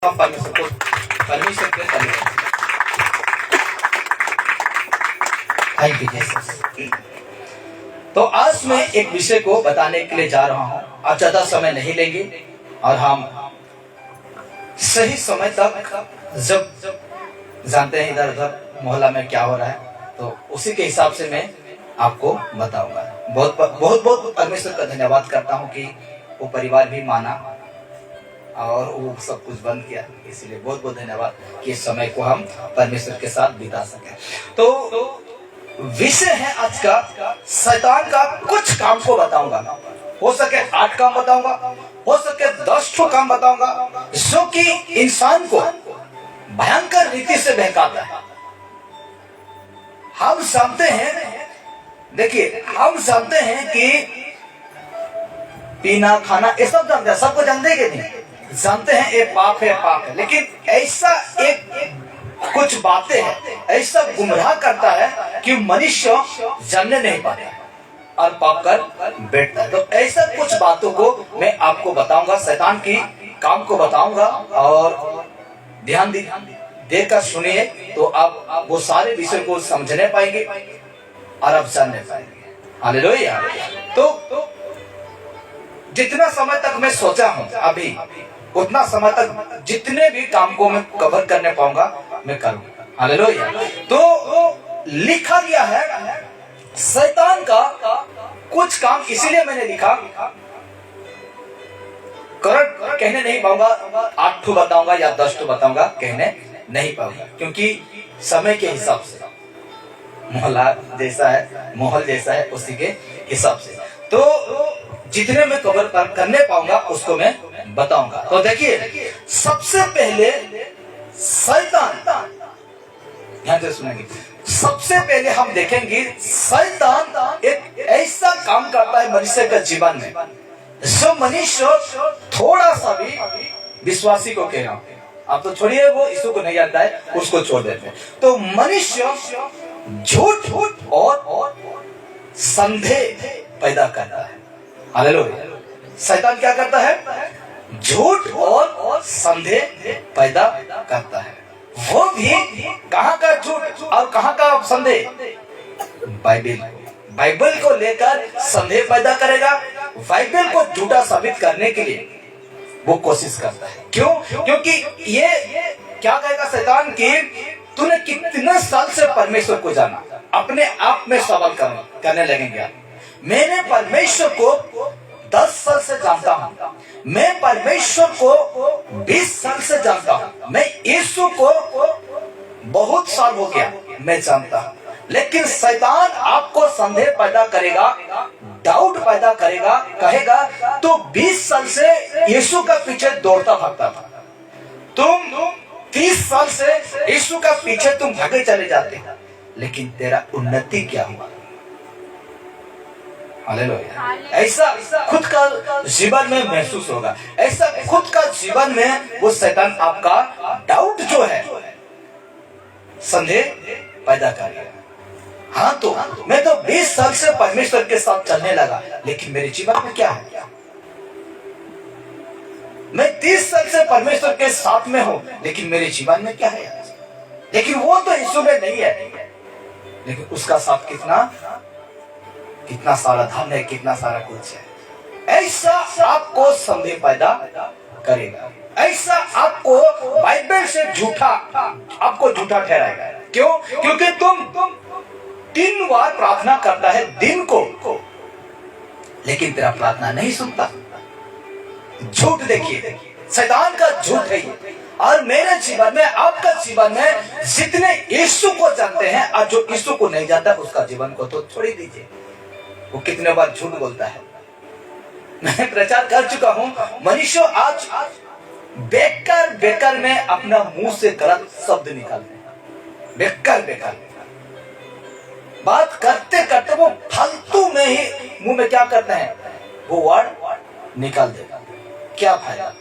हम परमेश्वर को परमेश्वर के धन्यवाद। Thank you Jesus. तो आज मैं एक विषय को बताने के लिए जा रहा हूं। आप ज्यादा समय नहीं लेंगे और हम सही समय तक जब जानते हैं इधर उधर मोहल्ला में क्या हो रहा है तो उसी के हिसाब से मैं आपको बताऊंगा। बहुत बहुत बहुत परमेश्वर का धन्यवाद करता हूं कि वो परिवार भी माना और वो सब कुछ बंद किया, इसलिए बहुत बहुत धन्यवाद कि इस समय को हम परमेश्वर के साथ बिता सके। तो विषय है आज का, शैतान का कुछ काम को बताऊंगा। हो सके 8 काम बताऊंगा, हो सके 10 काम बताऊंगा, जो कि इंसान को भयंकर रीति से बहकाता है। हम जानते हैं, देखिए हम जानते हैं कि पीना खाना ये सब जानते हैं, सबको जानते हैं कि नहीं जानते हैं ये पाप है, लेकिन ऐसा एक कुछ बातें हैं, ऐसा गुमराह करता है कि मनुष्य जानने नहीं पाता और पाप कर बैठता है। तो ऐसा कुछ बातों को मैं आपको बताऊंगा, शैतान की काम को बताऊंगा और ध्यान देकर सुनिए तो आप वो सारे विषय को समझने पाएंगे और आप जानने पाएंगे। हालेलुया। तो जितना समय तक मैं सोचा हूं अभी उतना समय तक जितने भी काम को मैं कवर करने पाऊंगा मैं करूंगा। हालेलुया। तो लिखा गया है शैतान का कुछ काम, इसीलिए मैंने लिखा करंट कहने नहीं पाऊंगा, 8 बताऊंगा या 10 बताऊंगा, कहने नहीं पाऊंगा क्योंकि समय के हिसाब से माहौल जैसा है उसी के हिसाब से। तो जितने मैं कवर करने पाऊंगा उसको मैं बताऊंगा। तो देखिए सबसे पहले शैतान, ध्यान से सुनेंगे, सबसे पहले हम देखेंगे शैतान एक ऐसा काम करता है मनुष्य के जीवन में, जो मनुष्य थोड़ा सा भी विश्वासी को कह रहा हूं, आप तो छोड़िए वो यीशु को नहीं जानता है उसको छोड़ देते हैं। तो मनुष्य झूठ और संदेह पैदा करता है। हालेलुया। शैतान क्या करता है? झूठ और संदेह पैदा करता है। वो भी कहां का झूठ और कहां का संदेह? बाइबल को लेकर संदेह पैदा करेगा। बाइबल को झूठा साबित करने के लिए वो कोशिश करता है। क्यों? क्योंकि ये क्या कहेगा शैतान कि तूने कितने साल से परमेश्वर को जाना, अपने आप में सवाल करने लगेंगे आप। मैंने परमेश्वर को 10 साल से जानता हूं, मैं परमेश्वर को 20 साल से जानता हूं, मैं यीशु को बहुत साल हो गया मैं जानता हूं, लेकिन शैतान आपको संदेह पैदा करेगा, डाउट पैदा करेगा, कहेगा तो 20 साल से यीशु का पीछे दौड़ता भागता था, तुम 30 साल से यीशु का पीछे तुम भागे चले जाते, लेकिन तेरा उन्नति क्या हुआ? हालेलुया। ऐसा खुद का जीवन में महसूस होगा, ऐसा खुद का जीवन में वो शैतान आपका डाउट जो है, संदेह पैदा करेगा। हाँ तो मैं तो 20 साल से परमेश्वर के साथ चलने लगा, लेकिन मेरे जीवन में क्या है? मैं 30 साल से परमेश्वर के साथ में हूं, लेकिन मेरे जीवन में क्या है? लेकिन वो तो यीशु में नहीं है, लेकिन उसका साथ कितना सारा धन है, कितना सारा कुछ है। ऐसा आपको संदेह पैदा करेगा, ऐसा आपको बाइबल से आपको झूठा ठहराएगा। क्यों? क्योंकि तुम 3 बार प्रार्थना करता है दिन को, लेकिन तेरा प्रार्थना नहीं सुनता। झूठ देखिए, शैतान का झूठ है ये। और मेरे जीवन में, आपका जीवन में जितने यीशु को जानते हैं और जो यीशु को नहीं जानता उसका जीवन को तो छोड़ ही दीजिए। वो कितने बार झूठ बोलता है, मैं प्रचार कर चुका हूं। मनुष्य आज बेकार में अपना मुंह से गलत शब्द निकालते हैं, बेकार बात करते करते वो फालतू में ही मुंह में क्या करते हैं, वो वर्ड निकाल देगा। क्या फायदा?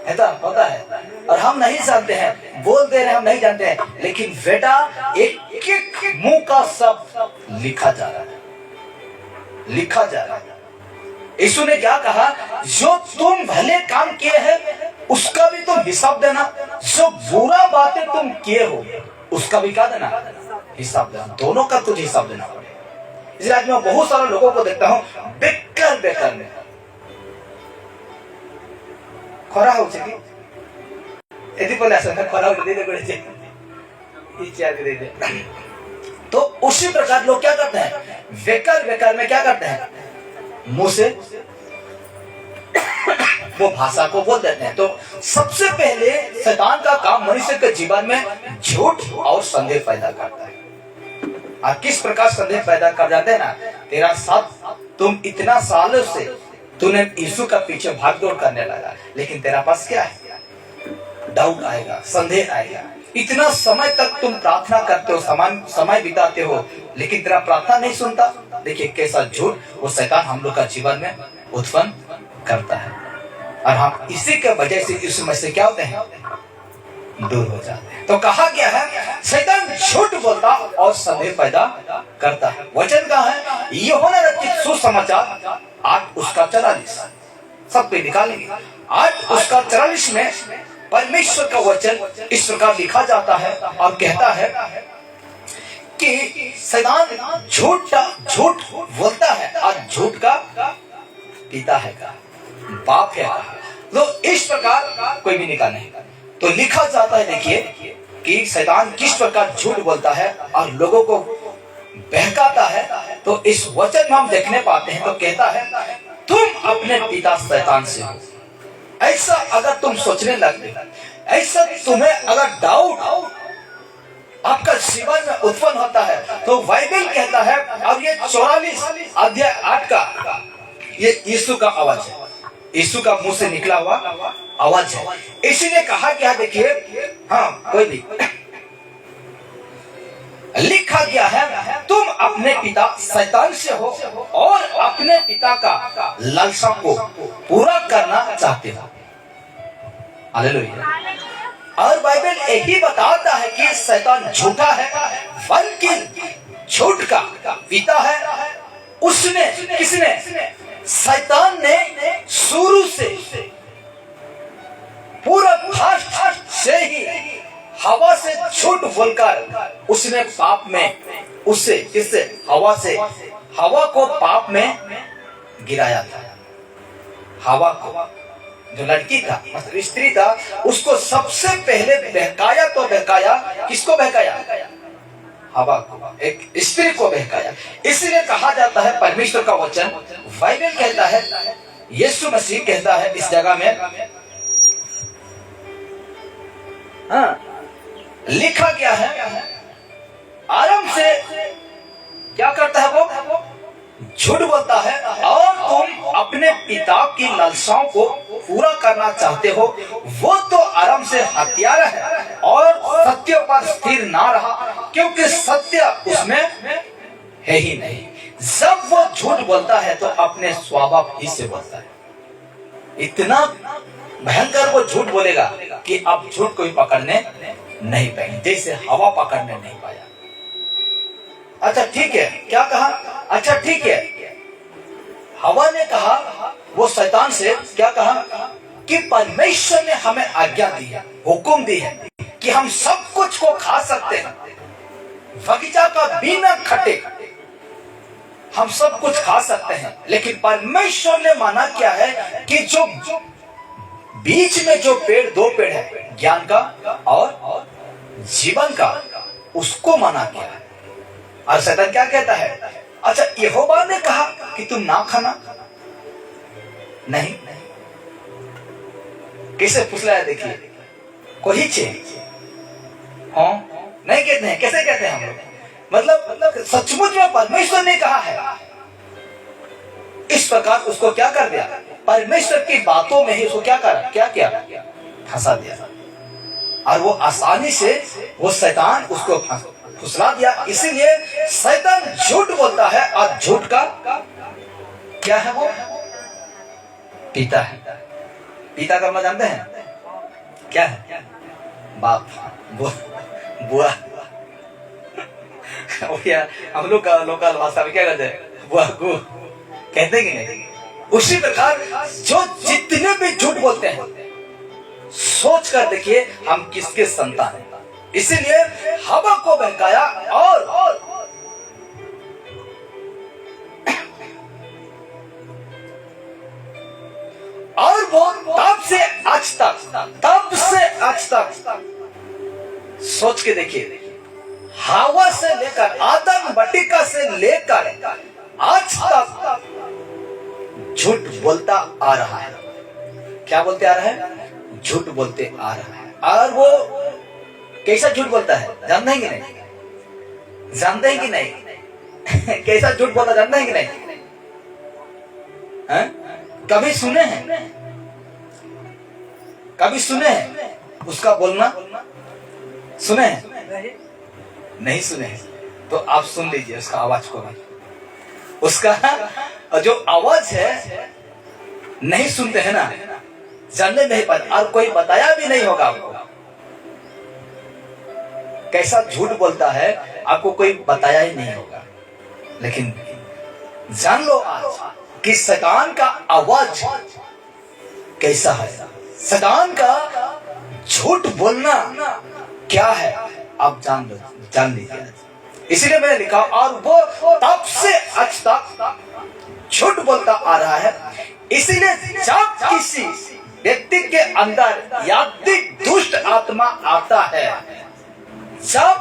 ऐसा होता है और हम नहीं जानते हैं, बोल दे रहे हम नहीं जानते हैं, लेकिन बेटा एक मुंह का शब्द लिखा जा रहा है। यीशु ने क्या कहा, जो तुम भले काम किए हैं उसका भी तुम हिसाब देना, जो बुरा बातें तुम किए हो उसका भी क्या देना, हिसाब देना। दोनों का कुछ हिसाब देना पड़ेगा। इसलिए आज मैं बहुत सारे लोगों को देखता हूँ बेकार बेकार में खरा हो यदि बोले ऐसा खरा हो दे तो उसी प्रकार लोग क्या करते हैं, बेकार बेकार में क्या करते हैं, मुंह से वो भाषा को बोल देते हैं। तो सबसे पहले शैतान का काम मनुष्य के जीवन में झूठ और संदेह पैदा करता है। और किस प्रकार संदेह पैदा कर जाते हैं ना, तेरा साथ तुम इतना सालों से तूने यीशु का पीछे भाग दौड़ करने लगा, लेकिन तेरा पास क्या है, डाउट आएगा, संदेह आएगा। इतना समय तक तुम प्रार्थना करते हो, समय बिताते हो, लेकिन तेरा प्रार्थना नहीं सुनता। देखिए कैसा झूठ वो शैतान हम लोग का जीवन में उत्पन्न करता है, और हम इसी के वजह से इस समय से क्या होते हैं, दूर हो जाते हैं। तो कहा गया है शैतान झूठ बोलता और संदेह पैदा करता है। वचन का है यूहन्ना रचित सुसमाचार 8 उसका 44, सब पे निकालेंगे। 8 उसका 44 में परमेश्वर का वचन इस प्रकार लिखा जाता है और कहता है कि शैतान झूठ बोलता है और झूठ का पिता है का, बाप है का। तो इस प्रकार कोई भी निकाले तो लिखा जाता है, देखिए कि शैतान किस प्रकार झूठ बोलता है और लोगों को बहकाता है। तो इस वचन में हम देखने पाते हैं, तो कहता है तुम अपने पिता शैतान से हो। ऐसा अगर तुम सोचने लगते, ऐसा तुम्हें अगर डाउट आपका जीवन में उत्पन्न होता है, तो बाइबल कहता है, और ये 44 अध्याय 8 का ये यीशु का आवाज है, यीशु का मुंह से निकला हुआ आवाज है। इसीलिए कहा गया, देखिए हाँ कोई नहीं, लिखा गया है तुम अपने पिता शैतान से हो और अपने पिता का लालसा को पूरा करना चाहते हो। हालेलुया। और बाइबल यही बताता है कि शैतान झूठा है, बल्कि झूठ का पिता है। उसने किसने, शैतान ने शुरू से पूरा फर्स्ट से ही हवा से झूठ बोलकर उसने पाप में, उससे किससे, हवा से, हवा को पाप में गिराया था। हवा को, जो लड़की था मतलब स्त्री था, उसको सबसे पहले बहकाया। तो बहकाया किसको, बहकाया हवा को, एक स्त्री को बहकाया। इसलिए कहा जाता है, परमेश्वर का वचन बाइबल कहता है, यीशु मसीह कहता है इस जगह में, हाँ लिखा गया है आराम से क्या करता है वो, झूठ बोलता है और तुम अपने पिता की लालसाओं को पूरा करना चाहते हो। वो तो आराम से हत्यारा है और सत्य पर स्थिर ना रहा, क्योंकि सत्य उसमें है ही नहीं। जब वो झूठ बोलता है तो अपने स्वभाव ही से बोलता है। इतना भयंकर वो झूठ बोलेगा कि अब झूठ कोई पकड़ने नहीं पाएंगे, जैसे हवा पकड़ने नहीं पाया। अच्छा ठीक है, क्या कहा, अच्छा ठीक है, हवा ने कहा, वो शैतान से क्या कहा कि परमेश्वर ने हमें आज्ञा दी है, हुक्म दी है कि हम सब कुछ को खा सकते हैं, बगीचा का बिना खटे हम सब कुछ खा सकते हैं। लेकिन परमेश्वर ने माना क्या है कि जो बीच में जो पेड़, 2 पेड़ है, ज्ञान का और जीवन का, उसको मना किया है। और शैतान क्या कहता है, अच्छा यहोवा ने कहा कि तुम ना खाना, नहीं, किसे फुसलाया, देखिए कोई चीज हाँ नहीं कहते हैं, कैसे कहते हैं हम लोग, मतलब सचमुच में परमेश्वर ने कहा है। इस प्रकार उसको क्या कर दिया, परमेश्वर की बातों में ही उसको क्या करा, क्या किया, फंसा दिया। और वो आसानी से वो शैतान उसको फुसला दिया। इसीलिए शैतान झूठ बोलता है और झूठ का क्या है, वो पिता है। पिता का मतलब जानते हैं क्या है, बाप, बुआ। हम लोग का लोकल भाषा में क्या कहते हैं, बुआ को कहते कि नहीं, उसी प्रकार जो जितने भी झूठ बोलते हैं, सोच कर देखिए हम किसके संतान हैं। इसीलिए हवा को बहकाया और वो तब से आज तक सोच के देखिए, हवा से लेकर आदम बटिका से लेकर आज तक झूठ बोलता आ रहा है। क्या बोलते आ रहा है? झूठ बोलते आ रहा है। और वो कैसा झूठ बोलता है जानते हैं कि नहीं? जानते हैं कि नहीं? कैसा झूठ बोलता जानते हैं कि नहीं? कभी सुने हैं? कभी सुने हैं उसका बोलना? सुने हैं? नहीं सुने हैं तो आप सुन लीजिए उसका आवाज को। उसका जो आवाज है नहीं सुनते हैं ना, जानने नहीं पाते, और कोई बताया भी नहीं होगा आपको कैसा झूठ बोलता है, आपको कोई बताया ही नहीं होगा। लेकिन जान लो आज कि शैतान का आवाज कैसा है, शैतान का झूठ बोलना क्या है, आप जान लीजिए। इसीलिए मैंने लिखा, और वो तब से आज तक झूठ बोलता आ रहा है। इसीलिए जब किसी व्यक्ति के अंदर यदि दुष्ट आत्मा आता है, जब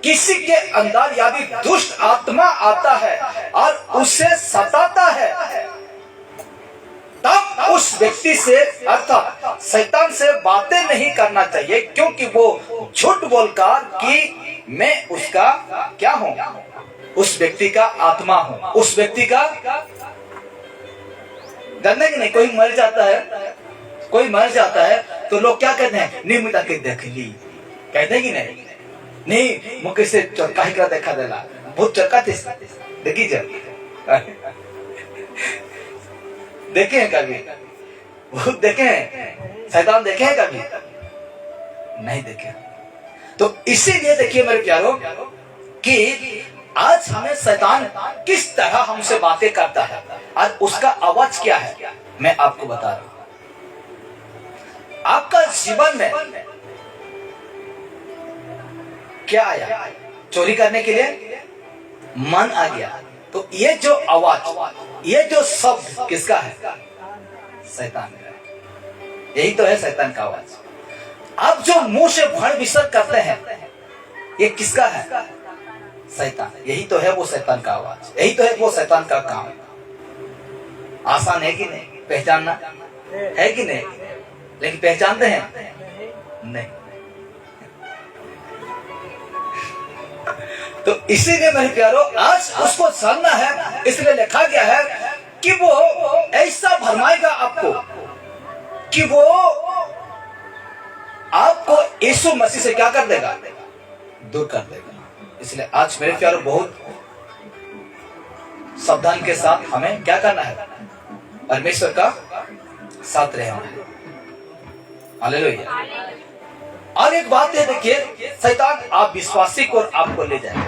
किसी के अंदर यदि दुष्ट आत्मा आता है और उसे सताता है, तब उस व्यक्ति से अर्थात शैतान से बातें नहीं करना चाहिए, क्योंकि वो झूठ बोलकर कि मैं उसका क्या हूं, उस व्यक्ति का आत्मा हूं, उस व्यक्ति का। जानते कि नहीं, कोई मर जाता है तो लोग क्या कहते हैं? निमिता के देख ली, कहते हैं कि नहीं मुझे से चरका ही का देखा देला, बहुत चरका थे देखी जब देखे हैं कभी? वो देखे हैं शैतान? देखे हैं कभी? नहीं देखे। तो इसीलिए देखिए मेरे प्यारों कि आज हमें शैतान किस तरह हमसे बातें करता है और उसका आवाज क्या है, मैं आपको बता रहा हूं। आपका जीवन में क्या आया? चोरी करने के लिए मन आ गया, तो ये जो आवाज, ये जो शब्द किसका है? शैतान का। यही तो है शैतान का आवाज। आप जो मुंह से भण विसर्ग करते हैं, ये किसका है? शैतान। यही तो है वो शैतान का आवाज, यही तो है वो शैतान का काम। आसान है कि नहीं पहचानना? है कि नहीं? लेकिन पहचानते हैं नहीं। तो इसीलिए मेरे प्यारों आज उसको जानना है। इसलिए लिखा गया है कि वो ऐसा भरमाएगा आपको कि वो आपको यीशु मसीह से क्या कर देगा? दूर कर देगा। इसलिए आज मेरे प्यारों बहुत सावधान के साथ हमें क्या करना है? परमेश्वर का साथ रहना है। हालेलुया। और एक बात है, देखिए शैतान आप विश्वासी को आपको ले जाएगा,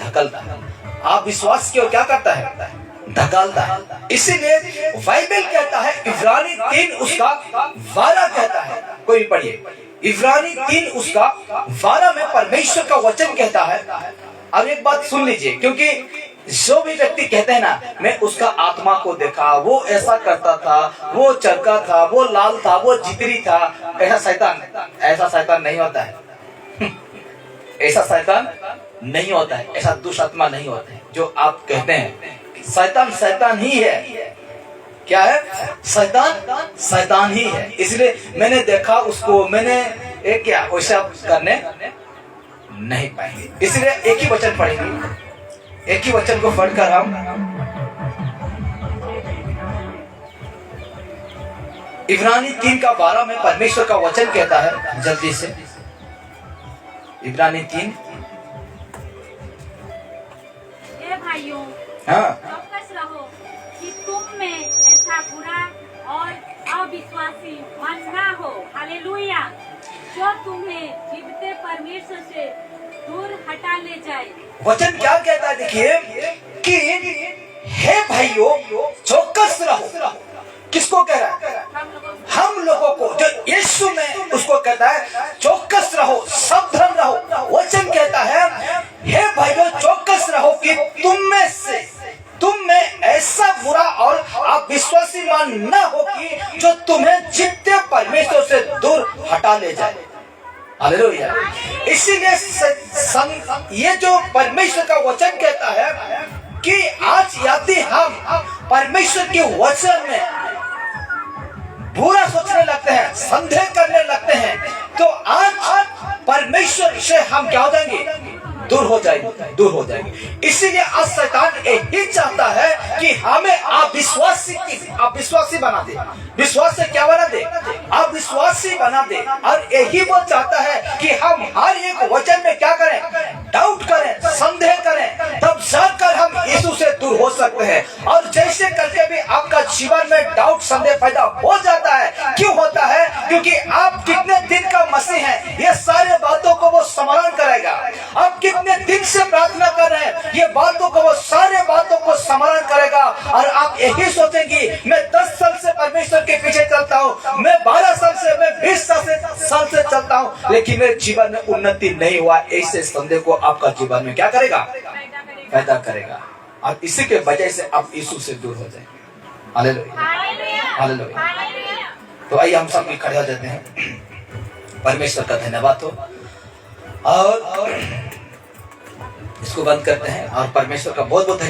धकलता है। आप विश्वास की ओर क्या करता है? धकलता है। इसीलिए बाइबल कहता है, इब्रानी 3 उसका 12 कहता है, कोई पढ़िए इब्रानी 3 उसका 12 में परमेश्वर का वचन कहता है। अब एक बात सुन लीजिए, क्योंकि जो भी व्यक्ति कहते हैं ना, मैं उसका आत्मा को देखा, वो ऐसा करता था, वो चरका था, वो लाल था, वो जितरी था, ऐसा शैतान नहीं होता है। ऐसा शैतान नहीं होता है, ऐसा दुष्ट आत्मा नहीं होता है। जो आप कहते हैं शैतान ही है। क्या है? शैतान ही है। इसलिए मैंने देखा उसको, मैंने एक क्या वैसा करने नहीं पाएंगे। इसलिए एक ही वचन पढ़ेंगे, एक ही वचन को पढ़कर हम इब्रानी 3 का 12 में परमेश्वर का वचन कहता है, जल्दी से इब्रानी 3। भाइयों, हाँ, चौकस रहो कि तुम में ऐसा बुरा और अविश्वासी मन ना हो, हालेलुया, जो तुम्हें जीवते परमेश्वर से दूर हटा ले जाए। वचन क्या कहता है? देखिए कि हे भाइयों चौकस रहो। किसको कह रहा है? हम लोगों को, जो यीशु में उसको कहता है चौकस रहो, सावधान रहो। वचन कहता है हे भाइयों चौकस रहो कि तुम में ऐसा बुरा और अविश्वासी मन न हो कि जो तुम्हें जितने परमेश्वर से दूर हटा ले जाए। हालेलुया। इसीलिए ये जो परमेश्वर का वचन कहता है कि आज यदि हम परमेश्वर के वचन में बुरा सोचने लगते हैं, संदेह करने लगते हैं, तो आज परमेश्वर से हम क्या हो जाएंगे? दूर हो जाएंगे। इसीलिए आज शैतान यही चाहता है कि हमें अविश्वासी बना दे। विश्वास से क्या बना दे? अविश्वासी बना दे। और यही वो चाहता है कि हम हर एक वचन में क्या करें? डाउट करें, संदेह करें, तब जाकर हम यीशु से दूर हो सकते हैं। और जैसे करके भी आपका जीवन में डाउट संदेह पैदा हो जाता है। क्यों होता है? क्योंकि आप कितने दिन का मसीह हैं, ये सारे बातों को वो स्मरण करेगा। आप कितने दिन से प्रार्थना कर रहे हैं, ये बातों को वो सारे बातों को स्मरण करेगा। और आप यही सोचेंगे मैं 10 साल से परमेश्वर के पीछे चलता हूँ, मैं 12 साल से, मैं 20 साल से चलता हूँ, लेकिन मेरे जीवन में उन्नति नहीं हुआ। ऐसे संदेह को आपका जीवन में क्या करेगा? पैदा करेगा। और इसी के वजह से आप यीशु से दूर हो जाएंगे। Hallelujah, hallelujah. तो आइए हम सब खड़े हो जाते हैं। परमेश्वर का धन्यवाद हो और इसको बंद करते हैं। और परमेश्वर का बहुत बहुत